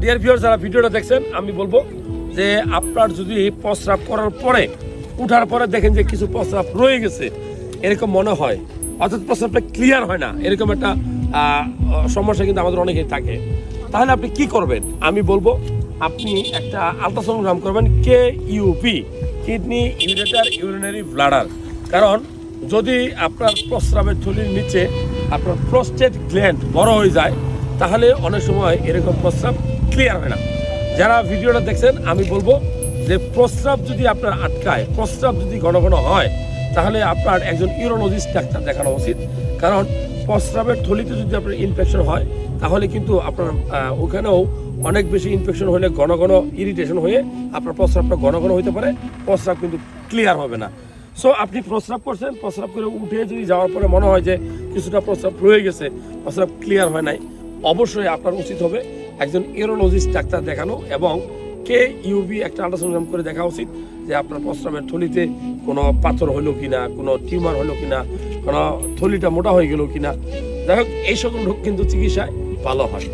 Dear viewers, যারা ভিডিওটা দেখছেন, আমি বলবো যে আপনার যদি প্রস্রাব করার পরে উঠার পরে দেখেন যে কিছু প্রস্রাব রয়ে গেছে, এরকম মনে হয়, অর্থাৎ প্রস্রাবটা ক্লিয়ার হয় না, এরকম একটা সমস্যা কিন্তু আমাদের অনেকেই থাকে, তাহলে আপনি কি করবেন? আমি বলবো আপনি একটা আলট্রাসোনোগ্রাম করবেন, KUP, kidney ureter urinary bladder. কারণ যদি আপনার প্রস্রাবের থলির নিচে আপনার প্রস্টেট গ্ল্যান্ড বড় হয়ে যায়, তাহলে অনেক সময় এরকম প্রস্রাব ক্লিয়ার হয় না। যারা ভিডিওটা দেখছেন, আমি বলবো যে প্রস্রাব যদি আপনার আটকায়, প্রস্রাব যদি ঘন ঘন হয়, তাহলে আপনার একজন ইউরোলজিস্ট ডাক্তার দেখানো উচিত। কারণ প্রস্রাবের থলিতে যদি আপনার ইনফেকশন হয়, তাহলে কিন্তু আপনার ওখানেও অনেক বেশি ইনফেকশন হলে ঘন ঘন ইরিটেশন হয়ে আপনার প্রস্রাবটা ঘন ঘন হতে পারে, প্রস্রাব কিন্তু ক্লিয়ার হবে না। সো আপনি প্রস্রাব করছেন, প্রস্রাব করে উঠে যদি যাওয়ার পরে মনে হয় যে কিছুটা প্রস্রাব রয়ে গেছে, প্রস্রাব ক্লিয়ার হয় নাই, অবশ্যই আপনার উচিত হবে একজন ইউরোলজিস্ট ডাক্তার দেখানো এবং KUP একটা আল্ট্রাসাউন্ড করে দেখা উচিত যে আপনার প্রস্রাবের থলিতে কোনো পাথর হলো কিনা, কোনো টিউমার হলো কিনা, কোনো থলিটা মোটা হয়ে গেল কিনা। যাই হোক, এই সকল রোগ কিন্তু চিকিৎসায় ভালো হয়।